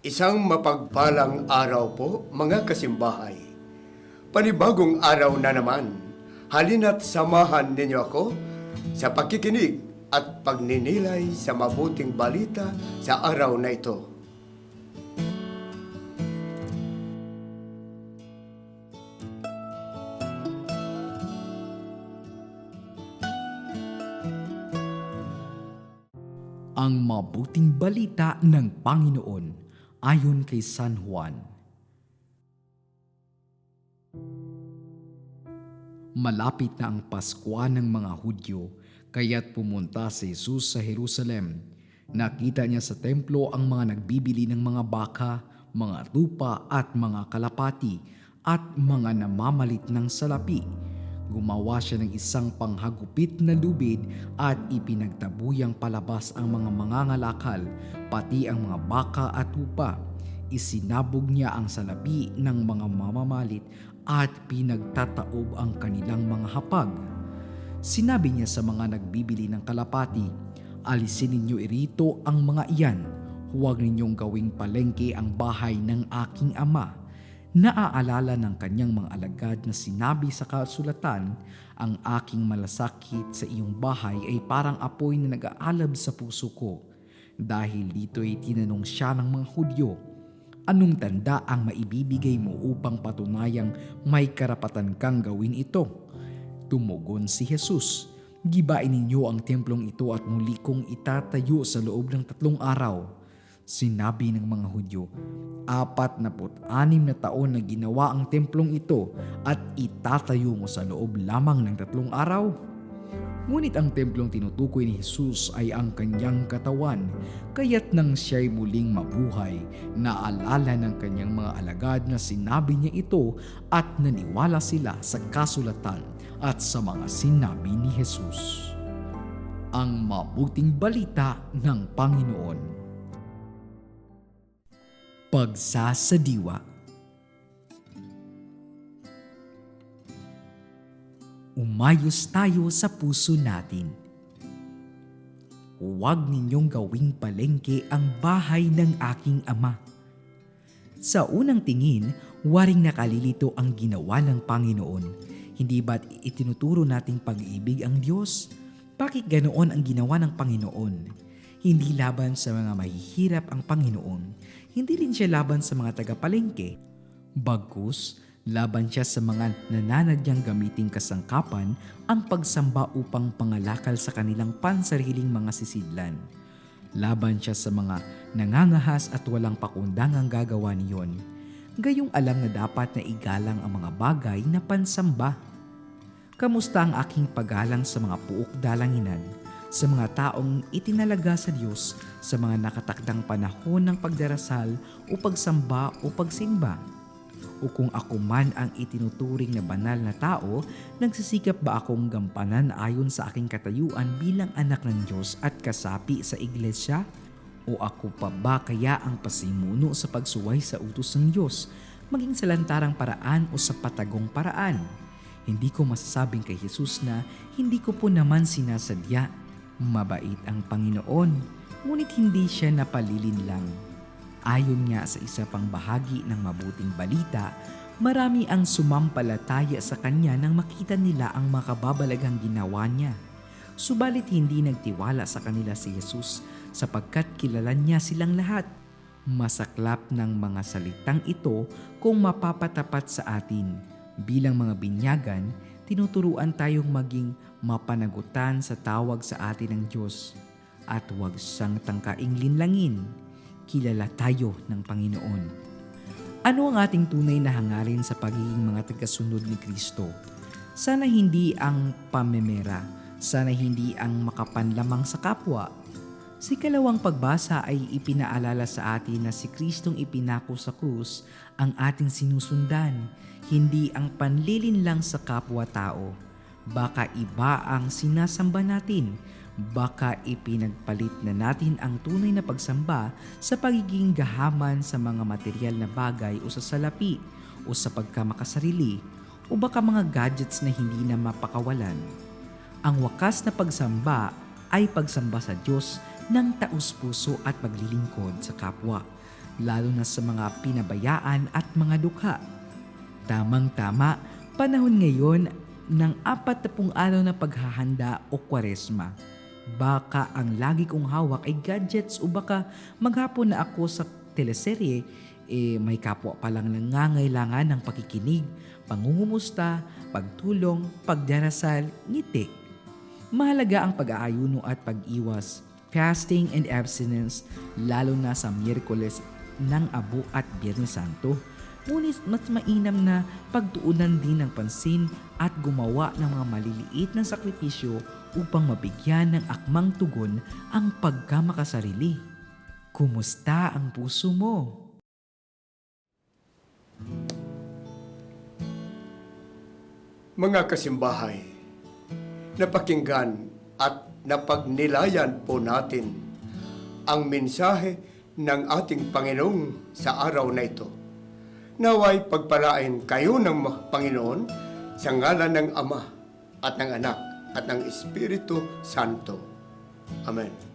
Isang mapagpalang araw po, mga kasimbahay. Panibagong araw na naman. Halina't samahan ninyo ako sa pakikinig at pagninilay sa mabuting balita sa araw na ito. Ang mabuting balita ng Panginoon ayon kay San Juan. Malapit na ang Pasko ng mga Hudyo, kaya't pumunta si Jesus sa Jerusalem. Nakita niya sa templo ang mga nagbibili ng mga baka, mga tupa at mga kalapati, at mga namamalit ng salapi. Gumawa siya ng isang panghagupit na lubid at ipinagtabuyang palabas ang mga mangangalakal, pati ang mga baka at tupa. Isinabog niya ang salapi ng mga mamamalit at pinagtataob ang kanilang mga hapag. Sinabi niya sa mga nagbibili ng kalapati, "Alisin ninyo irito ang mga iyan. Huwag ninyong gawing palengke ang bahay ng aking ama." Naaalala ng kanyang mga alagad na sinabi sa kasulatan, "Ang aking malasakit sa iyong bahay ay parang apoy na nag-aalab sa puso ko." Dahil dito ay tinanong siya ng mga Hudyo, "Anong tanda ang maibibigay mo upang patunayang may karapatan kang gawin ito?" Tumugon si Jesus, "Gibain ninyo ang templong ito at muli kong itatayo sa loob ng 3 araw." Sinabi ng mga Hudyo, 46 na taon na ginawa ang templong ito at itatayo mo sa loob lamang ng 3 araw? Ngunit ang templong tinutukoy ni Jesus ay ang kanyang katawan, kaya't nang siya'y muling mabuhay, naalala ng kanyang mga alagad na sinabi niya ito at naniwala sila sa kasulatan at sa mga sinabi ni Jesus. Ang mabuting balita ng Panginoon. Pagsasadiwa. Umayos tayo sa puso natin. Huwag ninyong gawing palengke ang bahay ng aking ama. Sa unang tingin, waring nakalilito ang ginawa ng Panginoon. Hindi ba't itinuturo nating pag-ibig ang Diyos? Bakit ganoon ang ginawa ng Panginoon? Hindi laban sa mga mahihirap ang Panginoon. Hindi rin siya laban sa mga taga-palengke. Bagkus, laban siya sa mga nananadyang gamiting kasangkapan ang pagsamba upang pangalakal sa kanilang pansariling mga sisidlan. Laban siya sa mga nangangahas at walang pakundangang gagawa niyon. Gayong alam na dapat na igalang ang mga bagay na pansamba. Kamusta ang aking paggalang sa mga puok dalanginan? Sa mga taong itinalaga sa Diyos sa mga nakatakdang panahon ng pagdarasal o pagsamba o pagsimba? O kung ako man ang itinuturing na banal na tao, nagsisikap ba akong gampanan ayon sa aking katayuan bilang anak ng Diyos at kasapi sa iglesia? O ako pa ba kaya ang pasimuno sa pagsuway sa utos ng Diyos, maging sa lantarang paraan o sa patagong paraan? Hindi ko masasabing kay Jesus na hindi ko po naman sinasadya. Mabait ang Panginoon, ngunit hindi siya napalilin lang. Ayon nga sa isa pang bahagi ng mabuting balita, marami ang sumampalataya sa kanya nang makita nila ang makababalaghang ginawa niya. Subalit hindi nagtiwala sa kanila si Jesus sapagkat kilala niya silang lahat. Masaklap ng mga salitang ito kung mapapatapat sa atin. Bilang mga binyagan, tinuturuan tayong maging mapanagutan sa tawag sa atin ng Diyos at huwag siyang tangkaing linlangin. Kilala tayo ng Panginoon. Ano ang ating tunay na hangarin sa pagiging mga tagasunod ni Kristo? Sana hindi ang pamemera, sana hindi ang makapanlamang sa kapwa. Sa ikalawang pagbasa ay ipinaalala sa atin na si Kristong ipinako sa krus ang ating sinusundan, hindi ang panlilin lang sa kapwa-tao. Baka iba ang sinasamba natin, baka ipinagpalit na natin ang tunay na pagsamba sa pagiging gahaman sa mga material na bagay o sa salapi o sa pagkamakasarili o baka mga gadgets na hindi na mapakawalan. Ang wakas na pagsamba ay pagsamba sa Diyos ng taus-puso at paglilingkod sa kapwa. lalo na sa mga pinabayaan at mga dukha. Tamang-tama, panahon ngayon ng 40 araw na paghahanda o kwaresma. Baka ang lagi kong hawak ay gadgets o baka maghapon na ako sa teleserye, may kapwa palang nangangailangan ng pakikinig, pangungumusta, pagtulong, pagdarasal, ngiti. Mahalaga ang pag-aayuno at pag-iwas, fasting and abstinence, lalo na sa Miyerkules ng Abo at Biyernes Santo. Ngunit mas mainam na pagtuunan din ng pansin at gumawa ng mga maliliit na sakripisyo upang mabigyan ng akmang tugon ang pagkamakasarili. Kumusta ang puso mo? Mga kasimbahay, napakinggan at napagnilayan po natin ang mensahe ng ating Panginoong sa araw na ito. Naway pagpalain kayo ng Panginoon sa ngalan ng Ama at ng Anak at ng Espiritu Santo. Amen.